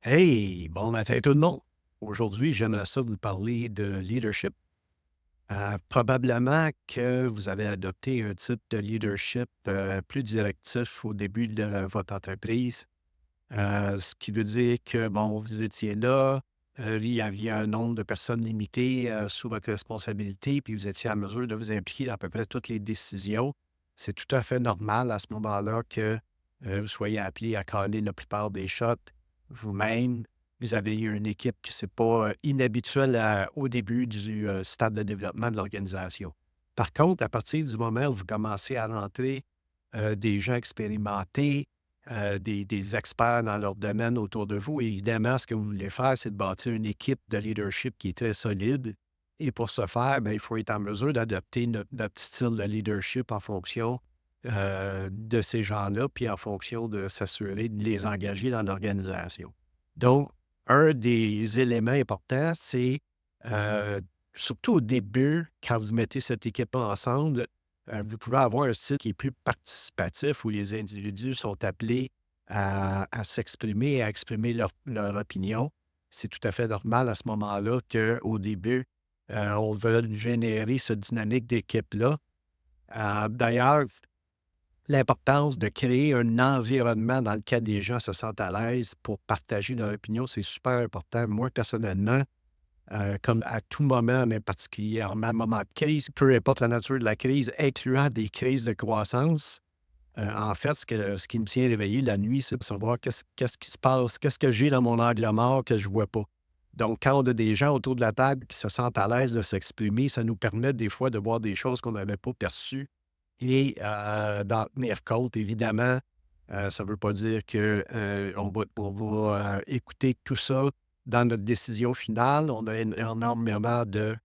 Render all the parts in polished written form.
Hey, bon matin tout le monde. Aujourd'hui, j'aimerais ça vous parler de leadership. Probablement que vous avez adopté un type de leadership plus directif au début de votre entreprise, ce qui veut dire que, bon, vous étiez là, il y avait un nombre de personnes limité sous votre responsabilité, puis vous étiez en mesure de vous impliquer dans à peu près toutes les décisions. C'est tout à fait normal à ce moment-là que vous soyez appelé à caler la plupart des shots vous-même. Vous avez eu une équipe qui c'est pas inhabituel au début du stade de développement de l'organisation. Par contre, à partir du moment où vous commencez à rentrer des gens expérimentés, des experts dans leur domaine autour de vous. Évidemment, ce que vous voulez faire, c'est de bâtir une équipe de leadership qui est très solide. Et pour ce faire, bien, il faut être en mesure d'adopter notre style de leadership en fonction de ces gens-là, puis en fonction de s'assurer de les engager dans l'organisation. Donc, un des éléments importants, c'est euh, surtout au début, quand vous mettez cette équipe ensemble, vous pouvez avoir un style qui est plus participatif où les individus sont appelés à s'exprimer, à exprimer leur opinion. C'est tout à fait normal à ce moment-là qu'au début, on veut générer cette dynamique d'équipe-là. D'ailleurs, l'importance de créer un environnement dans lequel les gens se sentent à l'aise pour partager leur opinion, c'est super important. Moi, personnellement, comme à tout moment, mais particulièrement à un moment de crise, peu importe la nature de la crise, incluant des crises de croissance. En fait, ce qui me tient réveillé la nuit, c'est de savoir qu'est-ce qui se passe, qu'est-ce que j'ai dans mon angle mort que je ne vois pas. Donc, quand on a des gens autour de la table qui se sentent à l'aise de s'exprimer, ça nous permet des fois de voir des choses qu'on n'avait pas perçues et d'en tenir compte, évidemment. Ça ne veut pas dire qu'on va écouter tout ça dans notre décision finale. On a énormément de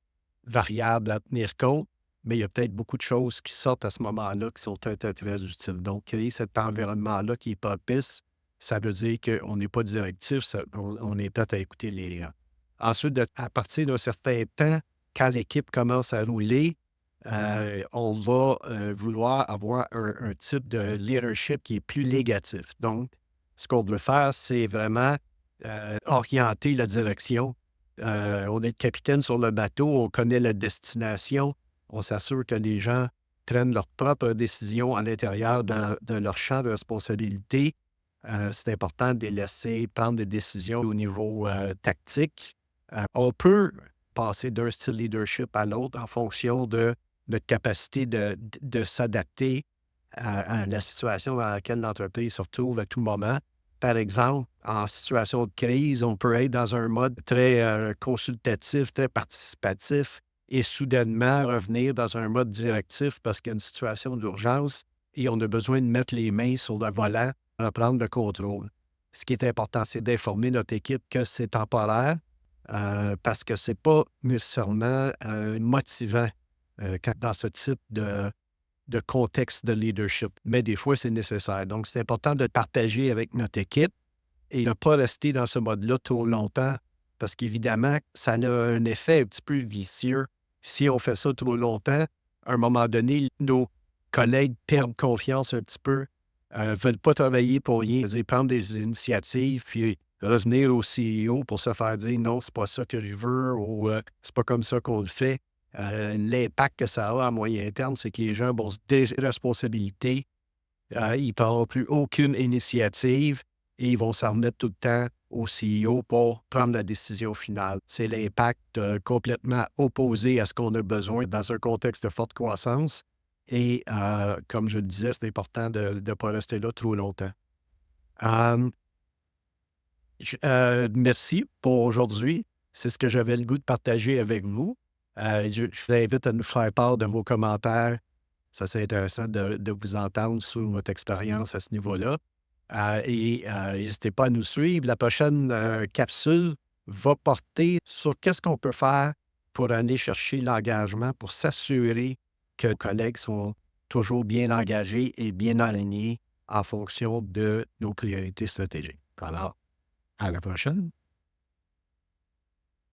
variables à tenir compte, mais il y a peut-être beaucoup de choses qui sortent à ce moment-là qui sont très, très, très utiles. Donc, créer cet environnement-là qui est propice, ça veut dire qu'on n'est pas directif, on est prêt à écouter les gens. Ensuite, à partir d'un certain temps, quand l'équipe commence à rouler, on va vouloir avoir un type de leadership qui est plus négatif. Donc, ce qu'on veut faire, c'est vraiment orienter la direction. On est le capitaine sur le bateau, on connaît la destination, on s'assure que les gens prennent leurs propres décisions à l'intérieur de leur champ de responsabilité. C'est important de les laisser prendre des décisions au niveau tactique. On peut passer d'un style leadership à l'autre en fonction de notre capacité de s'adapter à la situation dans laquelle l'entreprise se retrouve à tout moment. Par exemple, en situation de crise, on peut être dans un mode très consultatif, très participatif et soudainement revenir dans un mode directif parce qu'il y a une situation d'urgence et on a besoin de mettre les mains sur le volant, reprendre le contrôle. Ce qui est important, c'est d'informer notre équipe que c'est temporaire parce que c'est pas nécessairement motivant dans ce type de contexte de leadership. Mais des fois, c'est nécessaire. Donc, c'est important de partager avec notre équipe et de ne pas rester dans ce mode-là trop longtemps parce qu'évidemment, ça a un effet un petit peu vicieux. Si on fait ça trop longtemps, à un moment donné, nos collègues perdent confiance un petit peu, ne veulent pas travailler pour rien, c'est-à-dire prendre des initiatives, puis revenir au CEO pour se faire dire non, c'est pas ça que je veux ou c'est pas comme ça qu'on le fait. L'impact que ça a à moyen terme, c'est que les gens vont se déresponsabiliser. Ils ne prendront plus aucune initiative et ils vont s'en remettre tout le temps au CEO pour prendre la décision finale. C'est l'impact complètement opposé à ce qu'on a besoin dans un contexte de forte croissance. Et comme je le disais, c'est important de ne pas rester là trop longtemps. Euh, merci pour aujourd'hui. C'est ce que j'avais le goût de partager avec vous. Je vous invite à nous faire part de vos commentaires. Ça, c'est intéressant de vous entendre sur votre expérience à ce niveau-là. Et n'hésitez pas à nous suivre. La prochaine capsule va porter sur qu'est-ce qu'on peut faire pour aller chercher l'engagement, pour s'assurer que nos collègues sont toujours bien engagés et bien alignés en fonction de nos priorités stratégiques. Alors, à la prochaine.